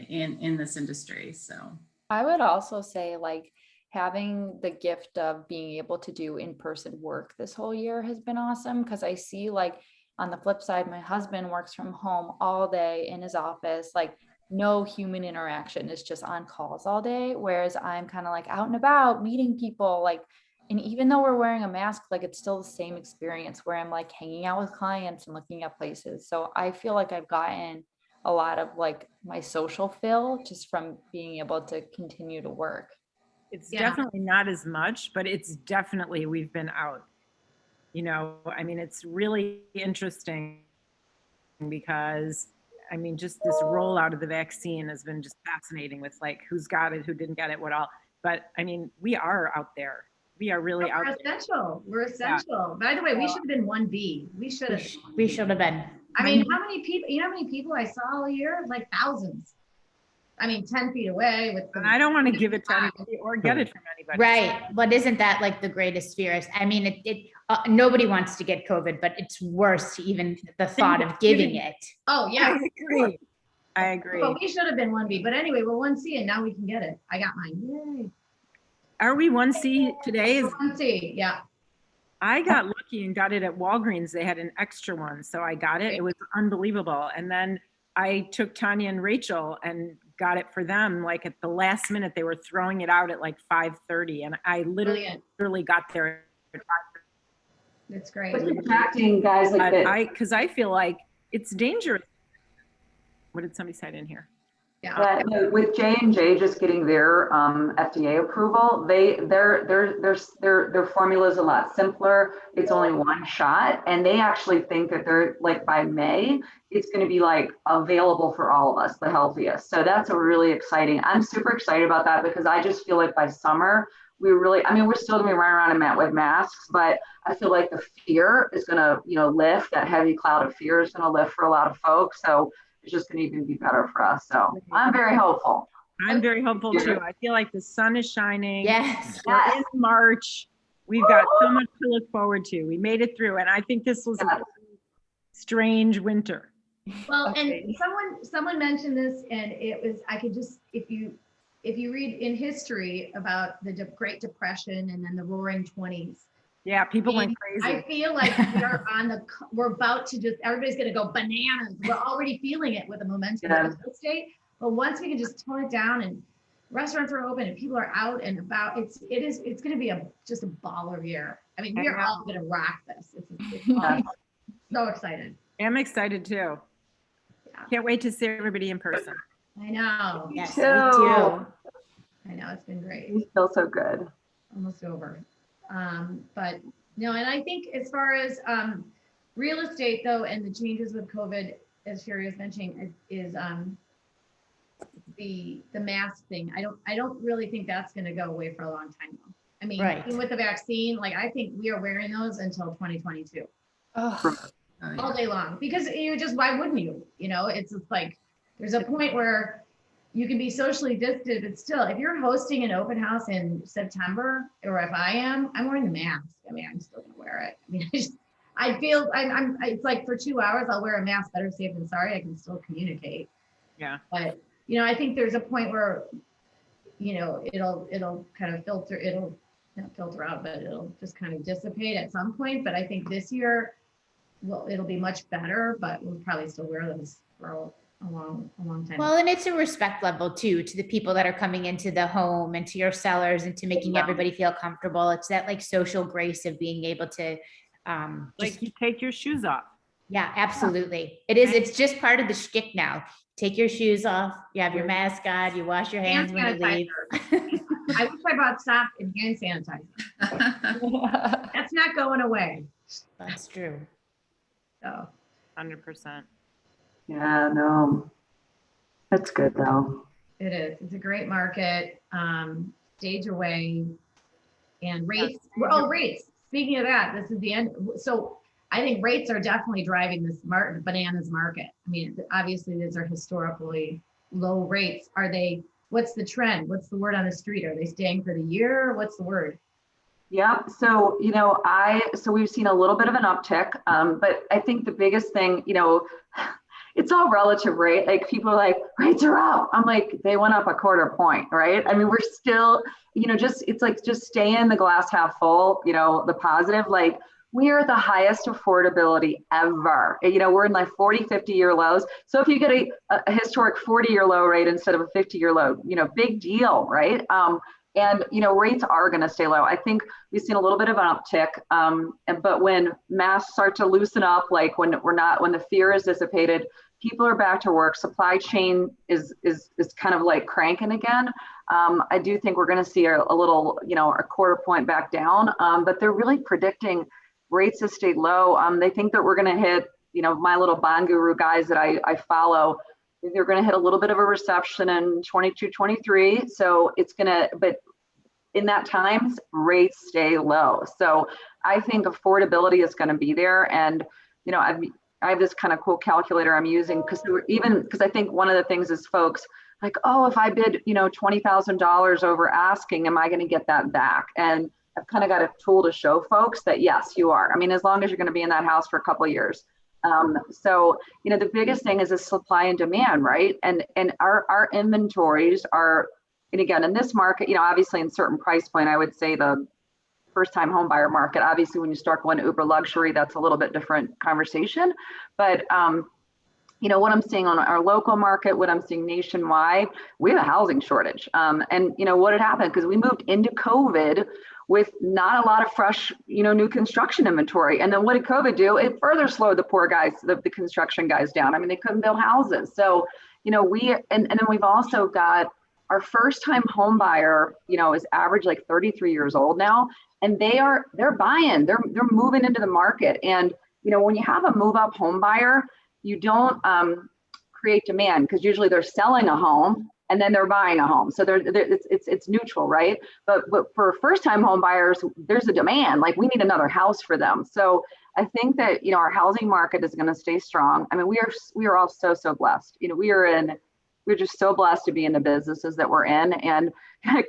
in this industry. So I would also say, like, having the gift of being able to do in-person work this whole year has been awesome, because I see, like, on the flip side, my husband works from home all day in his office, like no human interaction, is just on calls all day. Whereas I'm kind of like out and about meeting people, like, and even though we're wearing a mask, like it's still the same experience where I'm like hanging out with clients and looking at places. So I feel like I've gotten a lot of like my social fill just from being able to continue to work. It's Yeah. definitely not as much, but it's definitely, we've been out. You know, I mean, it's really interesting because, I mean, just this rollout of the vaccine has been just fascinating with like who's got it, who didn't get it, what all. But I mean, we are out there. We are really out We're there. essential. We're essential. By the way, we should have been 1B. We should have. We should have been. I mean, how many people, you know how many people I saw all year? Like thousands. I mean, 10 feet away with. And I don't want to give it to anybody or get it from anybody. Right. But isn't that like the greatest fear? I mean, nobody wants to get COVID, but it's worse to even the thought of giving it. Oh, yeah. I agree. But we should have been 1B. But anyway, we're 1C and now we can get it. I got mine. Yay. Are we 1C today? We're 1C, yeah. I got lucky and got it at Walgreens. They had an extra one, so I got it. It was unbelievable. And then I took Tanya and Rachel and got it for them. Like at the last minute, they were throwing it out at like 5:30, and I literally got there at 5:30. That's great. What's attracting guys like this? Because I feel like it's dangerous. What did somebody say in here? Yeah. But with J&J just getting their FDA approval, their formula is a lot simpler. It's only one shot, and they actually think that they're like by May, it's going to be like available for all of us, the healthiest. So that's a really exciting. I'm super excited about that because I just feel like by summer we really, I mean, we're still going to be running around with masks, but I feel like the fear is going to, lift. That heavy cloud of fear is going to lift for a lot of folks. So it's just going to even be better for us. So I'm very hopeful. I'm very hopeful too. I feel like the sun is shining. Yes. We're in March. We've got so much to look forward to. We made it through. And I think this was a strange winter. Well, and someone mentioned this, and it was, I could just, if you read in history about the Great Depression and then the Roaring 20s. Yeah, people went crazy. I feel like we're about to just, everybody's going to go bananas. We're already feeling it with the momentum of real estate. But once we can just tone it down and restaurants are open and people are out and about, it's going to be just a baller year. I mean, we are all going to rock this. It's awesome. So excited. I'm excited too. Yeah. Can't wait to see everybody in person. I know. Yes, Me me too. too. I know, it's been great. You feel so good. Almost over. But no, and I think as far as real estate though, and the changes with COVID, as Cheri was mentioning, is the mask thing. I don't really think that's going to go away for a long time though. I mean, Right. even with the vaccine, like I think we are wearing those until 2022. All day long, because why wouldn't you? It's just like there's a point where you can be socially distant, but still, if you're hosting an open house in September, or if I'm wearing the mask. I mean, I'm still gonna wear it. I mean, I feel it's like for 2 hours, I'll wear a mask. Better safe than sorry. I can still communicate. Yeah. But I think there's a point where, it'll kind of filter. It'll not filter out, but it'll just kind of dissipate at some point. But I think this year, well, it'll be much better. But we'll probably still wear those for a long time. Well, and it's a respect level too, to the people that are coming into the home and to your sellers and to making everybody feel comfortable. It's that like social grace of being able to, Like you take your shoes off. yeah, absolutely. It is. It's just part of the shtick now. Take your shoes off. You have your mask on. You wash your hands when you leave. I wish I bought sock and hand sanitizer. That's not going away. That's true. So 100%. Yeah, no, that's good though. it is. It's a great market. Stage away and rates. Oh, rates. Speaking of that, this is the end. So I think rates are definitely driving this bananas market. I mean, obviously these are historically low rates. What's the trend? What's the word on the street? Are they staying for the year? What's the word? Yeah. So, so we've seen a little bit of an uptick, but I think the biggest thing, it's all relative, right? Like people are like, rates are up. I'm like, they went up a quarter point, right? I mean, we're still, it's like, just stay in the glass half full, the positive, like we are at the highest affordability ever. You know, we're in like 40, 50-year lows. So if you get a historic 40-year low rate instead of a 50-year low, you know, big deal, right? And, you know, rates are going to stay low. I think we've seen a little bit of an uptick, but when masks start to loosen up, like when the fear is dissipated, people are back to work. Supply chain is kind of like cranking again. I do think we're going to see a little, you know, a quarter point back down, but they're really predicting rates to stay low. They think that we're going to hit, you know, my little bond guru guys that I follow, they're going to hit a little bit of a recession in 22, 23. So it's going to, but in that times, rates stay low. So I think affordability is going to be there. And, you know, I have this kind of cool calculator I'm using because I think one of the things is folks like, oh, if I bid, you know, $20,000 over asking, am I going to get that back? And I've kind of got a tool to show folks that yes, you are. I mean, as long as you're going to be in that house for a couple of years. So, you know, the biggest thing is the supply and demand, right? And our inventories are, and again, in this market, you know, obviously in certain price point, I would say the first time home buyer market, obviously when you start going to uber luxury, that's a little bit different conversation. But, you know, what I'm seeing on our local market, what I'm seeing nationwide, we have a housing shortage. And, you know, what had happened, because we moved into COVID with not a lot of fresh, you know, new construction inventory. And then what did COVID do? It further slowed the poor guys, the construction guys down. I mean, they couldn't build houses. So, you know, and then we've also got our first time home buyer, you know, is average like 33 years old now, and they're buying, they're moving into the market. And, you know, when you have a move up home buyer, you don't create demand because usually they're selling a home and then they're buying a home. So it's neutral, right? But for first time home buyers, there's a demand, like we need another house for them. So I think that, you know, our housing market is going to stay strong. I mean, we are all so blessed. You know, we're just so blessed to be in the businesses that we're in. And I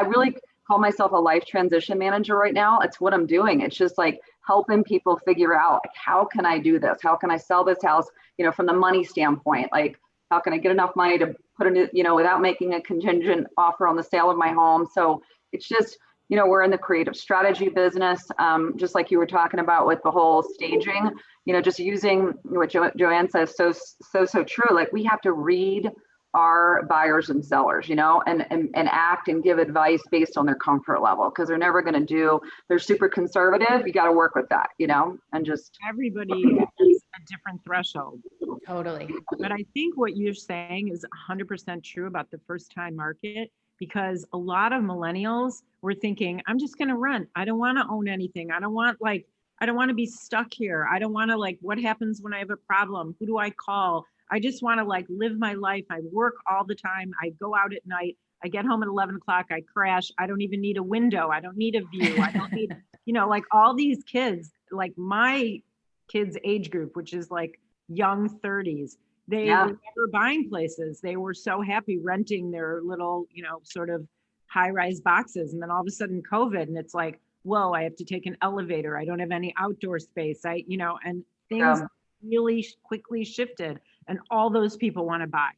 really call myself a life transition manager right now. It's what I'm doing. It's just like helping people figure out, like, how can I do this? How can I sell this house, you know, from the money standpoint? Like, how can I get enough money to put in, you know, without making a contingent offer on the sale of my home? So it's just, you know, we're in the creative strategy business, just like you were talking about with the whole staging, you know, just using what Joanne says, so true. Like we have to read our buyers and sellers, you know, and act and give advice based on their comfort level, because they're never going to they're super conservative. You got to work with that, you know, and just. Everybody has a different threshold. Totally. But I think what you're saying is 100% true about the first time market, because a lot of millennials were thinking, I'm just going to rent. I don't want to own anything. I don't want to be stuck here. I don't want to, like, what happens when I have a problem? Who do I call? I just want to, like, live my life. I work all the time. I go out at night. I get home at 11 o'clock. I crash. I don't even need a window. I don't need a view. I don't need, you know, like all these kids, like my kids' age group, which is like young 30s, they were never buying places. They were so happy renting their little, you know, sort of high-rise boxes. And then all of a sudden COVID, and it's like, whoa, I have to take an elevator. I don't have any outdoor space. You know, and things really quickly shifted, and all those people want to buy.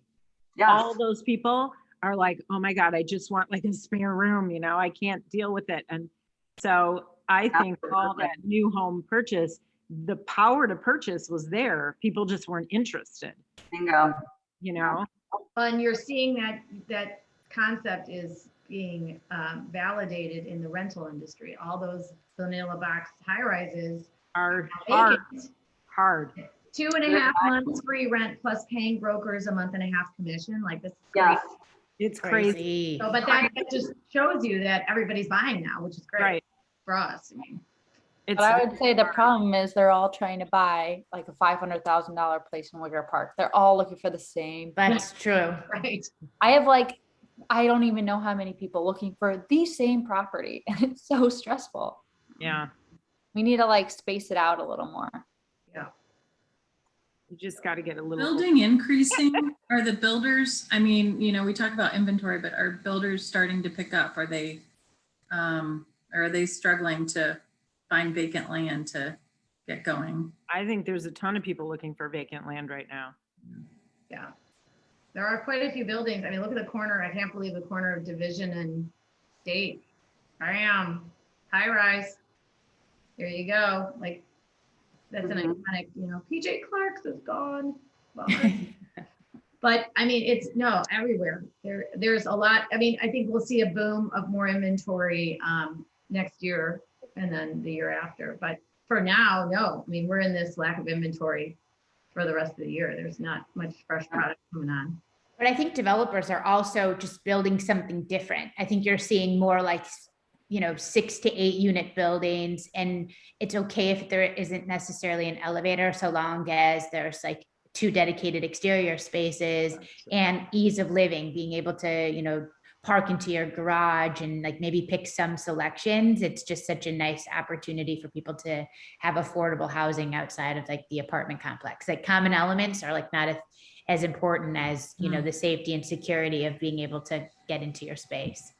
Yes. All those people are like, oh my God, I just want like a spare room. You know, I can't deal with it. And so I think all that new home purchase, the power to purchase was there. People just weren't interested. Bingo. You know? And you're seeing that concept is being validated in the rental industry. All those vanilla box high rises are hard. 2.5 months free rent plus paying brokers a month and a half commission. Like this is crazy. It's crazy. So, but that just shows you that everybody's buying now, which is great for us. I mean, but I would say the problem is they're all trying to buy like a $500,000 place in Wicker Park. They're all looking for the same. That's true. Right. I have like, I don't even know how many people looking for the same property, and it's so stressful. Yeah. We need to like space it out a little more. Yeah. You just got to get a little building increasing. Are the builders, I mean, you know, we talk about inventory, but are builders starting to pick up? Are they struggling to find vacant land to get going? I think there's a ton of people looking for vacant land right now. Yeah. There are quite a few buildings. I mean, look at the corner. I can't believe the corner of Division and State. I am high rise. there you go. Like, that's an iconic, PJ Clark's is gone. Bummer. But I mean, it's everywhere. There's a lot. I mean, I think we'll see a boom of more inventory next year and then the year after. But for now, no. I mean, we're in this lack of inventory for the rest of the year. There's not much fresh product coming on. But I think developers are also just building something different. I think you're seeing more like, 6 to 8 unit buildings, and it's okay if there isn't necessarily an elevator, so long as there's like 2 dedicated exterior spaces and ease of living, being able to, park into your garage and like maybe pick some selections. It's just such a nice opportunity for people to have affordable housing outside of like the apartment complex. Like common elements are like not as important as, the safety and security of being able to get into your space.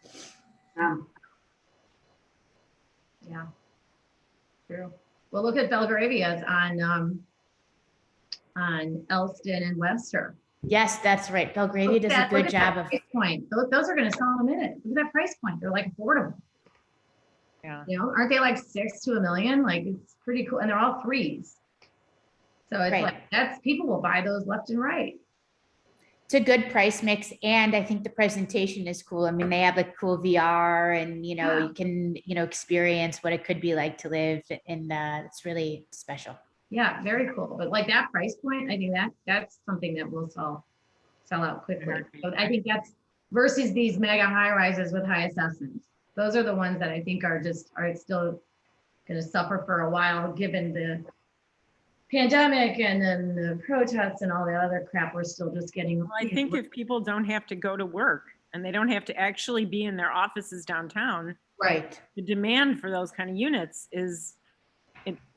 Yeah. True. Well, look at Belgravia's on Elston and Webster. Yes, that's right. Belgravia does a good job of price point. Those are going to sell in a minute. Look at that price point. They're like affordable. Yeah. Aren't they like 6 to $1 million? Like, it's pretty cool. And they're all 3s. So it's like, people will buy those left and right. It's a good price mix, and I think the presentation is cool. I mean, they have like cool VR, and you can experience what it could be like to live, and it's really special. Yeah, very cool. But like that price point, I think that's something that will sell out quickly. So I think that's versus these mega high rises with high assessments. Those are the ones that I think are still going to suffer for a while, given the pandemic and then the protests and all the other crap we're still just getting. Well, I think if people don't have to go to work and they don't have to actually be in their offices downtown, right, the demand for those kind of units is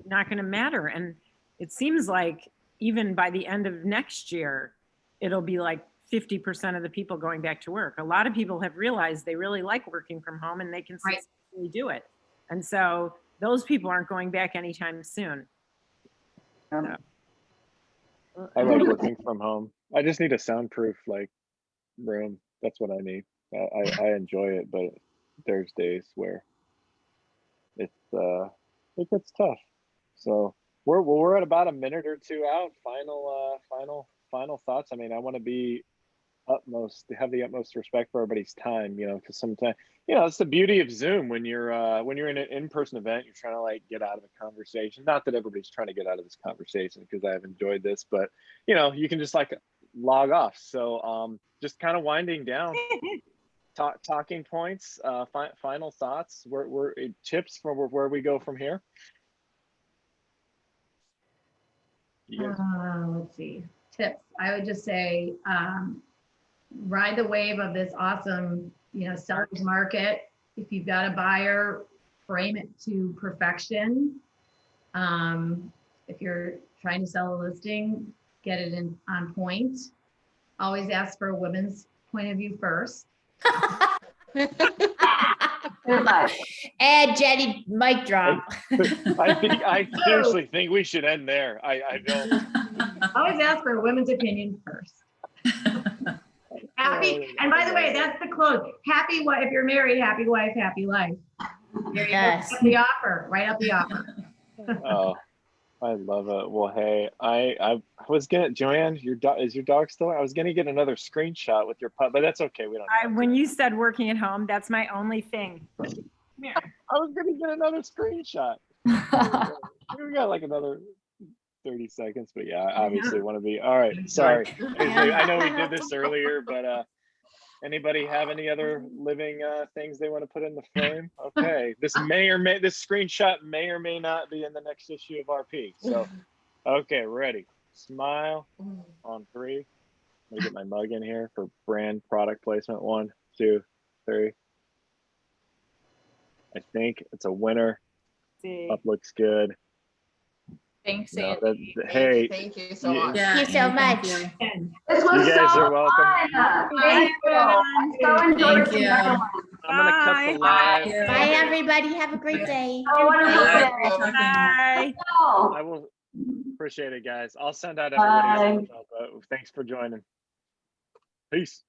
not going to matter. And it seems like even by the end of next year, it'll be like 50% of the people going back to work. A lot of people have realized they really like working from home and they can successfully do it. And so those people aren't going back anytime soon. I like working from home. I just need a soundproof room. That's what I need. I enjoy it, but there's days where it gets tough. So we're at about a minute or two out. Final thoughts. I mean, I want to have the utmost respect for everybody's time, because sometimes, it's the beauty of Zoom when you're in an in-person event, you're trying to get out of a conversation. Not that everybody's trying to get out of this conversation, because I've enjoyed this, but you can just log off. So just kind of winding down, talking points, final thoughts, where tips for where we go from here. Let's see, tips. I would just say, ride the wave of this awesome, seller's market. If you've got a buyer, frame it to perfection. If you're trying to sell a listing, get it on point. Always ask for a woman's point of view first. And Jenny, mic drop. I seriously think we should end there. I don't. Always ask for a women's opinion first. Happy, and by the way, that's the close. Happy wife, if you're married, happy wife, happy life. Yes. The offer, right up the offer. Oh, I love it. Well, hey, I was gonna, Joanne, is your dog still? I was gonna get another screenshot with your pup, but that's okay. We don't. When you said working at home, that's my only thing. Come here. I was gonna get another screenshot. We got another 30 seconds, but yeah, I obviously want to be all right. Sorry. I know we did this earlier, but anybody have any other living things they want to put in the frame? Okay, this screenshot may or may not be in the next issue of RP. So, okay, ready. Smile on 3. Let me get my mug in here for brand product placement. 1, 2, 3. I think it's a winner. Up looks good. Thanks, No, Andy. hey, Thank you so much. Thank you so much. This was you guys so are welcome. fun. Thank you. I so enjoyed Thank you. it. I'm gonna cut the live. Bye, everybody. Have a great day. Oh, wonderful day. Bye. I will appreciate it, guys. I'll send out everybody's info, but thanks for joining. Peace.